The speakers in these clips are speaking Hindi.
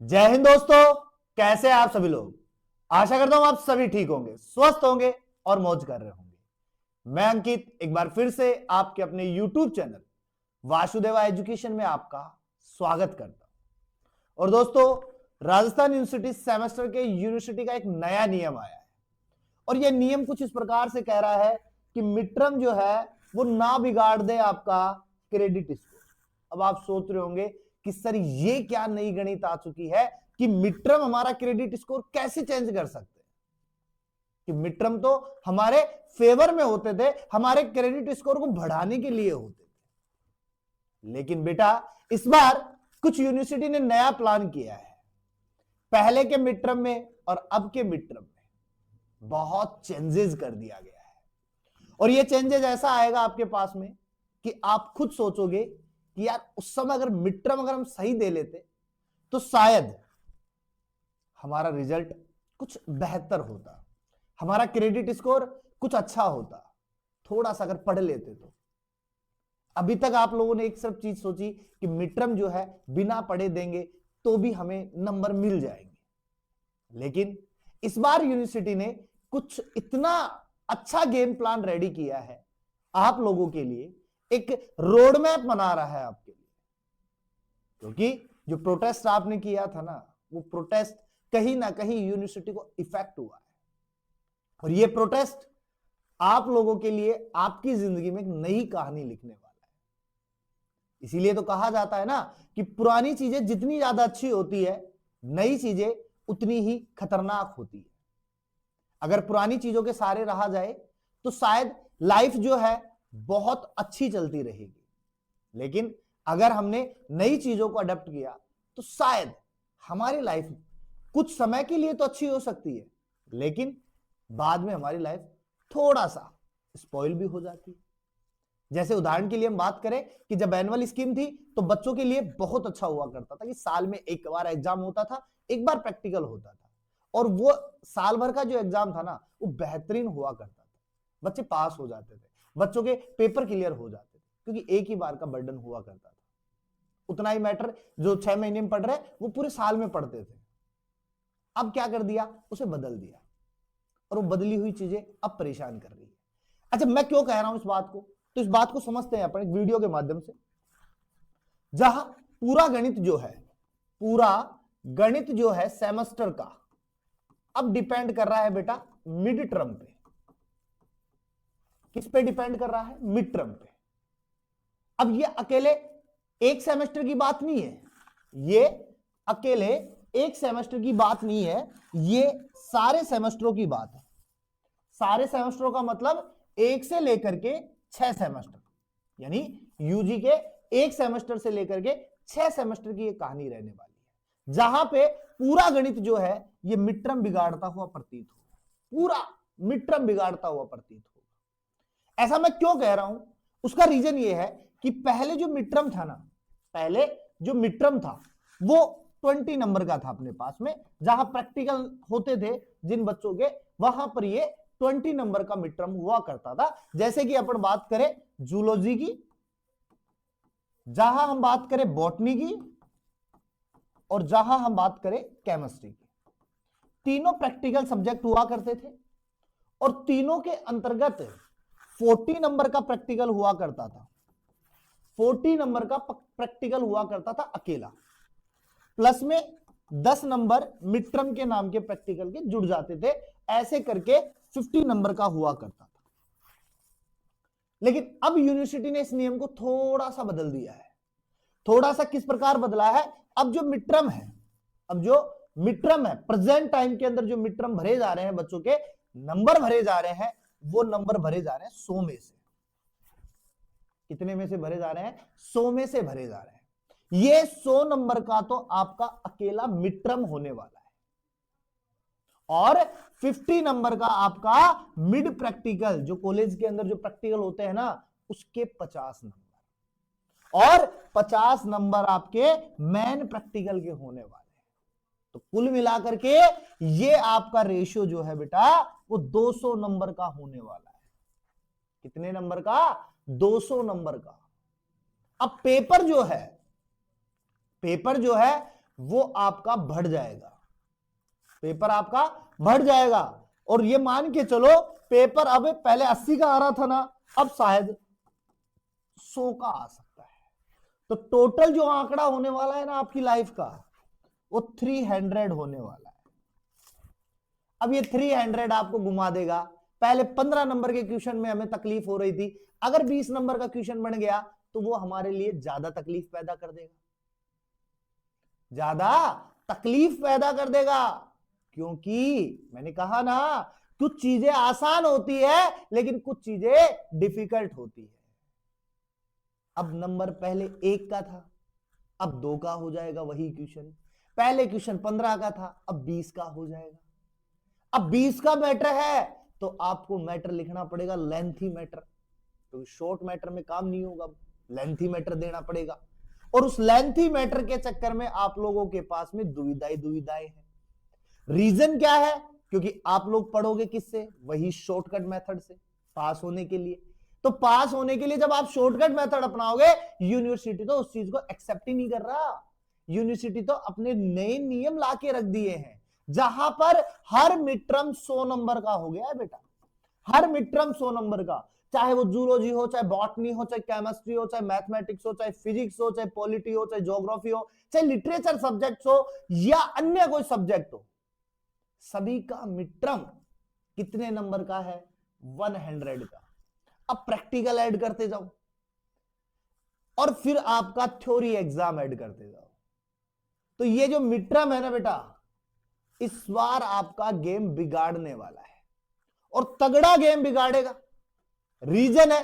जय हिंद दोस्तों। कैसे हैं आप सभी लोग। आशा करता हूं आप सभी ठीक होंगे, स्वस्थ होंगे और मौज कर रहे होंगे। मैं अंकित एक बार फिर से आपके अपने YouTube चैनल वासुदेवा एजुकेशन में आपका स्वागत करता हूं। और दोस्तों, राजस्थान यूनिवर्सिटी सेमेस्टर के यूनिवर्सिटी का एक नया नियम आया है और यह नियम कुछ इस प्रकार से कह रहा है कि मिड टर्म जो है वो ना बिगाड़ दे आपका क्रेडिट स्कोर। अब आप सोच रहे होंगे कि सर ये क्या नई गणित आ चुकी है कि मिड टर्म हमारा क्रेडिट स्कोर कैसे चेंज कर सकते हैं, कि मिड टर्म तो हमारे फेवर में होते थे, हमारे क्रेडिट स्कोर को बढ़ाने के लिए होते थे। लेकिन बेटा इस बार कुछ यूनिवर्सिटी ने नया प्लान किया है। पहले के मिड टर्म में और अब के मिड टर्म में बहुत चेंजेस कर दिया गया है और ये चेंजेस ऐसा आएगा आपके पास में कि आप खुद सोचोगे कि यार उस समय अगर मिड टर्म अगर हम सही दे लेते तो शायद हमारा रिजल्ट कुछ बेहतर होता, हमारा क्रेडिट स्कोर कुछ अच्छा होता, थोड़ा सा अगर पढ़ लेते तो। अभी तक आप लोगों ने एक सब चीज सोची कि मिड टर्म जो है बिना पढ़े देंगे तो भी हमें नंबर मिल जाएंगे, लेकिन इस बार यूनिवर्सिटी ने कुछ इतना अच्छा गेम प्लान रेडी किया है आप लोगों के लिए, एक रोड मैप बना रहा है आपके लिए। क्योंकि जो प्रोटेस्ट आपने किया था ना, वो प्रोटेस्ट कहीं ना कहीं यूनिवर्सिटी को इफेक्ट हुआ है और ये प्रोटेस्ट आप लोगों के लिए आपकी जिंदगी में एक नई कहानी लिखने वाला है। इसीलिए तो कहा जाता है ना कि पुरानी चीजें जितनी ज्यादा अच्छी होती है, नई चीजें उतनी ही खतरनाक होती है। अगर पुरानी चीजों के सहारे रहा जाए तो शायद लाइफ जो है बहुत अच्छी चलती रहेगी, लेकिन अगर हमने नई चीजों को अडेप्ट किया तो शायद हमारी लाइफ कुछ समय के लिए तो अच्छी हो सकती है, लेकिन बाद में हमारी लाइफ थोड़ा सा स्पॉइल भी हो जाती है। जैसे उदाहरण के लिए हम बात करें कि जब एनुअल स्कीम थी तो बच्चों के लिए बहुत अच्छा हुआ करता था कि साल में एक बार एग्जाम होता था, एक बार प्रैक्टिकल होता था और वो साल भर का जो एग्जाम था ना वो बेहतरीन हुआ करता था। बच्चे पास हो जाते थे, बच्चों के पेपर क्लियर हो जाते थे, क्योंकि एक ही बार का बर्डन हुआ करता था। उतना ही मैटर जो 6 महीने में पढ़ रहे वो पूरे साल में पढ़ते थे। अब क्या कर दिया, उसे बदल दिया और वो बदली हुई चीजें अब परेशान कर रही है। अच्छा, मैं क्यों कह रहा हूं इस बात को, तो इस बात को समझते हैं अपन एक वीडियो के माध्यम से, जहां पूरा गणित जो है सेमेस्टर का अब डिपेंड कर रहा है बेटा मिड टर्म पे। किस पे डिपेंड कर रहा है? मिड टर्म पे। अब ये अकेले एक सेमेस्टर की बात नहीं है, ये अकेले एक सेमेस्टर की बात नहीं है, ये सारे सेमेस्टरों की बात है। सारे सेमेस्टरों का मतलब 1 से लेकर के 6 सेमेस्टर, यानी यूजी के एक सेमेस्टर से लेकर के 6 सेमेस्टर की ये कहानी रहने वाली है, जहां पे पूरा गणित जो है ये मिड टर्म बिगाड़ता हुआ प्रतीत हो, पूरा मिड टर्म बिगाड़ता हुआ प्रतीत हो। ऐसा मैं क्यों कह रहा हूं, उसका रीजन ये है कि पहले जो मिड टर्म था ना, पहले जो मिड टर्म था वो 20 नंबर का था अपने पास में, जहां प्रैक्टिकल होते थे जिन बच्चों के, वहां पर ये 20 नंबर का मिड टर्म हुआ करता था। जैसे कि अपन बात करें जूलॉजी की, जहां हम बात करें बॉटनी की और जहां हम बात करें केमिस्ट्री की, तीनों प्रैक्टिकल सब्जेक्ट हुआ करते थे और तीनों के अंतर्गत 40 नंबर का प्रैक्टिकल हुआ करता था। 40 नंबर का प्रैक्टिकल हुआ करता था अकेला, प्लस में 10 नंबर मिड टर्म के नाम के प्रैक्टिकल के जुड़ जाते थे। ऐसे करके 50 नंबर का हुआ करता था। लेकिन अब यूनिवर्सिटी ने इस नियम को थोड़ा सा बदल दिया है। थोड़ा सा किस प्रकार बदला है? अब जो मिड टर्म है, प्रेजेंट टाइम के अंदर जो मिड टर्म भरे जा रहे हैं, बच्चों के नंबर भरे जा रहे हैं, वो नंबर भरे जा रहे हैं 100 में से। कितने में से भरे जा रहे हैं? 100 में से भरे जा रहे हैं। ये 100 नंबर का तो आपका अकेला मिड टर्म होने वाला है और 50 नंबर का आपका मिड प्रैक्टिकल, जो कॉलेज के अंदर जो प्रैक्टिकल होते हैं ना, उसके 50 नंबर और 50 नंबर आपके मेन प्रैक्टिकल के होने वाले हैं। तो कुल मिलाकर के ये आपका रेशियो जो है बेटा वो 200 नंबर का होने वाला है। कितने नंबर का? 200 नंबर का। अब पेपर जो है वो आपका बढ़ जाएगा, पेपर आपका बढ़ जाएगा। और ये मान के चलो पेपर अब पहले 80 का आ रहा था ना, अब शायद 100 का आ सकता है। तो टोटल जो आंकड़ा होने वाला है ना आपकी लाइफ का, वो 300 होने वाला है। अब ये 300 आपको घुमा देगा। पहले 15 नंबर के क्वेश्चन में हमें तकलीफ हो रही थी, अगर 20 नंबर का क्वेश्चन बन गया तो वो हमारे लिए ज्यादा तकलीफ पैदा कर देगा, ज्यादा तकलीफ पैदा कर देगा। क्योंकि मैंने कहा ना, कुछ चीजें आसान होती है लेकिन कुछ चीजें डिफिकल्ट होती है। अब नंबर पहले 1 का था, अब 2 का हो जाएगा वही क्वेश्चन। पहले क्वेश्चन 15 का था, अब 20 का हो जाएगा। अब 20 का मैटर है तो आपको मैटर लिखना पड़ेगा लेंथी मैटर, क्योंकि शॉर्ट मैटर में काम नहीं होगा, लेंथी मैटर देना पड़ेगा। और उस लेंथी मैटर के चक्कर में आप लोगों के पास में दुविधाएं हैं। रीजन क्या है? क्योंकि आप लोग पढ़ोगे किससे? वही शॉर्टकट मेथड से पास होने के लिए। तो पास होने के लिए जब आप शॉर्टकट मेथड अपनाओगे, यूनिवर्सिटी तो उस चीज को एक्सेप्ट ही नहीं कर रहा। यूनिवर्सिटी तो अपने नए नियम लाके रख दिए हैं, जहां पर हर मिड टर्म 100 नंबर का हो गया है बेटा। हर मिड टर्म 100 नंबर का, चाहे वो जूलॉजी हो, चाहे बॉटनी हो, चाहे केमिस्ट्री हो, चाहे मैथमेटिक्स हो, चाहे फिजिक्स हो, चाहे पॉलिटी हो, चाहे ज्योग्राफी हो, चाहे लिटरेचर सब्जेक्ट हो या अन्य कोई सब्जेक्ट हो, सभी का मिड टर्म कितने नंबर का है? 100 का। अब प्रैक्टिकल ऐड करते जाओ और फिर आपका थ्योरी एग्जाम ऐड करते जाओ। तो ये जो मिड टर्म है ना बेटा, इस बार आपका गेम बिगाड़ने वाला है, और तगड़ा गेम बिगाड़ेगा। रीजन है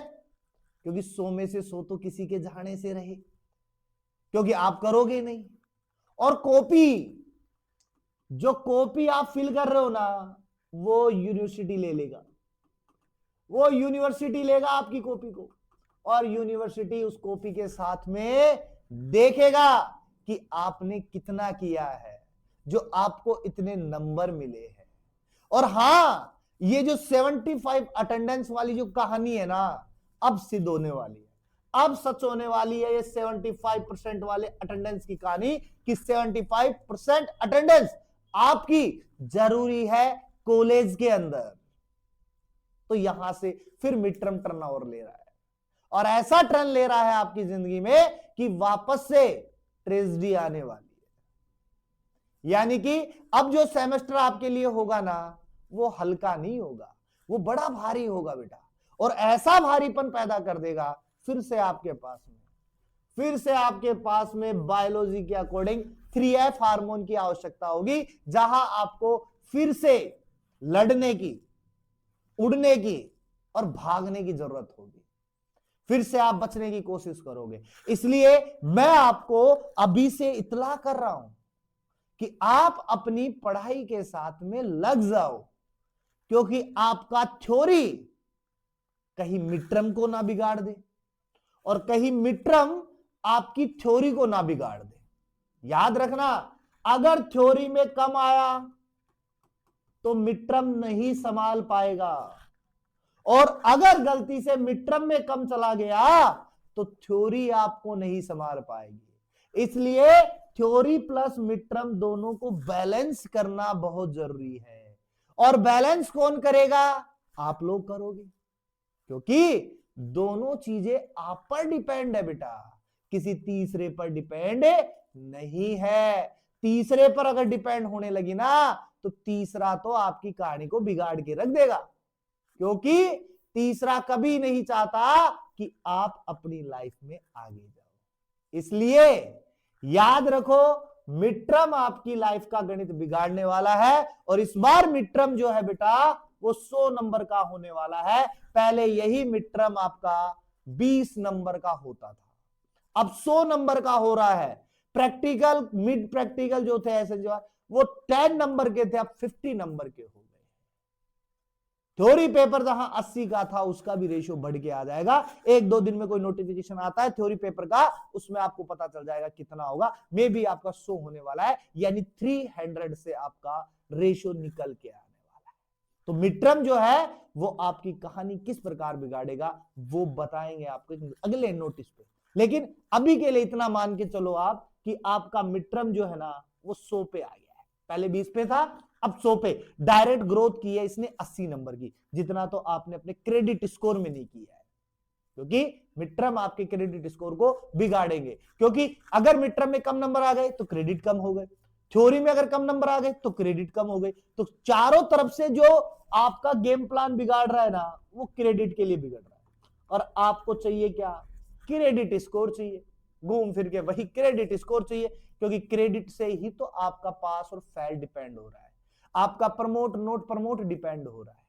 क्योंकि 100 में से 100 तो किसी के जाने से रहे, क्योंकि आप करोगे नहीं। और कॉपी, जो कॉपी आप फिल कर रहे हो ना, वो यूनिवर्सिटी ले लेगा, वो यूनिवर्सिटी लेगा आपकी कॉपी को, और यूनिवर्सिटी उस कॉपी के साथ में देखेगा कि आपने कितना किया है, जो आपको इतने नंबर मिले हैं। और हां, ये जो 75 अटेंडेंस वाली जो कहानी है ना, अब सिद्ध होने वाली है, अब सच होने वाली है ये 75% वाले अटेंडेंस की कहानी, कि 75% अटेंडेंस आपकी जरूरी है कॉलेज के अंदर। तो यहां से फिर मिड टर्म टर्न ओवर ले रहा है, और ऐसा टर्न ले रहा है आपकी जिंदगी में कि वापस से ट्रेजेडी आने वाली है। यानी कि अब जो सेमेस्टर आपके लिए होगा ना, वो हल्का नहीं होगा, वो बड़ा भारी होगा बेटा। और ऐसा भारीपन पैदा कर देगा, फिर से आपके पास में बायोलॉजी के अकॉर्डिंग 3F हार्मोन की आवश्यकता होगी, जहां आपको फिर से लड़ने की, उड़ने की और भागने की जरूरत होगी। फिर से आप बचने की कोशिश करोगे। इसलिए मैं आपको अभी से इत्तला कर रहा हूं कि आप अपनी पढ़ाई के साथ में लग जाओ, क्योंकि आपका थ्योरी कहीं मिड टर्म को ना बिगाड़ दे, और कहीं मिड टर्म आपकी थ्योरी को ना बिगाड़ दे। याद रखना, अगर थ्योरी में कम आया तो मिड टर्म नहीं संभाल पाएगा, और अगर गलती से मिड टर्म में कम चला गया तो थ्योरी आपको नहीं संभाल पाएगी। इसलिए थ्योरी प्लस मिड टर्म दोनों को बैलेंस करना बहुत जरूरी है। और बैलेंस कौन करेगा? आप लोग करोगे, क्योंकि दोनों चीजें आप पर डिपेंड है बेटा, किसी तीसरे पर डिपेंड नहीं है। तीसरे पर अगर डिपेंड होने लगी ना, तो तीसरा तो आपकी कहानी को बिगाड़ के रख देगा, क्योंकि तीसरा कभी नहीं चाहता कि आप अपनी लाइफ में आगे जाओ। इसलिए याद रखो, मिड टर्म आपकी लाइफ का गणित बिगाड़ने वाला है, और इस बार मिड टर्म जो है बेटा वो 100 नंबर का होने वाला है। पहले यही मिड टर्म आपका 20 नंबर का होता था, अब 100 नंबर का हो रहा है। प्रैक्टिकल, मिड प्रैक्टिकल जो थे ऐसे जो वो 10 नंबर के थे, अब 50 नंबर के हो गए। थ्योरी पेपर जहां 80 का था, उसका भी रेशियो बढ़ के आ जाएगा। 1-2 दिन में कोई नोटिफिकेशन आता है थ्योरी पेपर का, उसमें आपको पता चल जाएगा कितना होगा। मे भी आपका 100 होने वाला है, यानी 300 से आपका रेशियो निकल के आने वाला है। तो मिड टर्म जो है वो आपकी कहानी किस प्रकार बिगाड़ेगा, वो बताएंगे आपको अगले नोटिस पे। लेकिन अभी के लिए इतना मान के चलो आप कि आपका मिड टर्म जो है ना वो 100 पे आ गया है, पहले 20 पे था अब 100 पे। डायरेक्ट ग्रोथ की है इसने 80 नंबर की, जितना तो आपने अपने क्रेडिट स्कोर में नहीं किया है, क्योंकि मिड टर्म आपके क्रेडिट स्कोर को बिगाड़ेंगे। क्योंकि अगर मिड टर्म में कम नंबर आ गए तो क्रेडिट कम हो गए, थ्योरी में अगर कम नंबर आ गए तो क्रेडिट कम हो गए। तो चारों तरफ से जो आपका गेम प्लान बिगाड़ रहा है ना वो क्रेडिट के लिए बिगड़ रहा है। और आपको चाहिए क्या? क्रेडिट स्कोर चाहिए, घूम फिर के वही क्रेडिट स्कोर चाहिए, क्योंकि क्रेडिट से ही तो आपका पास और फेल डिपेंड हो रहा है, आपका प्रमोट नोट प्रमोट डिपेंड हो रहा है।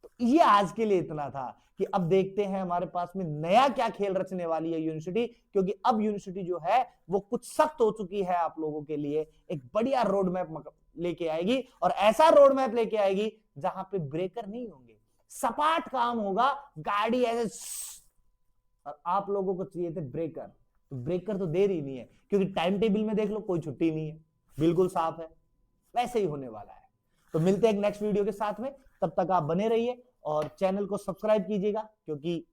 तो ये आज के लिए इतना था कि अब देखते हैं हमारे पास में नया क्या खेल रचने वाली है यूनिवर्सिटी, क्योंकि अब यूनिवर्सिटी जो है वो कुछ सख्त हो चुकी है, आप लोगों के लिए एक बढ़िया रोड मैप लेके आएगी, और ऐसा रोड मैप लेके आएगी जहां पे ब्रेकर नहीं होंगे, सपाट काम होगा, गाड़ी ऐसे। और आप लोगों को चाहिए थे ब्रेकर, तो ब्रेकर तो देर ही नहीं है, क्योंकि टाइम टेबल में देख लो कोई छुट्टी नहीं है, बिल्कुल साफ है, वैसे ही होने वाला है। तो मिलते हैं एक नेक्स्ट वीडियो के साथ में, तब तक आप बने रहिए और चैनल को सब्सक्राइब कीजिएगा, क्योंकि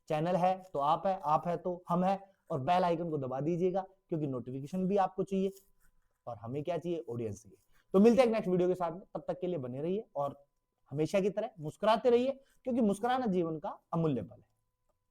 चैनल है तो आप है तो हम है, और बेल आइकन को दबा दीजिएगा, क्योंकि नोटिफिकेशन भी आपको चाहिए और हमें क्या चाहिए? ऑडियंस चाहिए। तो मिलते हैं एक नेक्स्ट वीडियो के साथ में, तब तक के लिए बने रहिए और हमेशा की तरह मुस्कुराते रहिए, क्योंकि मुस्कुराना जीवन का अमूल्य पल है।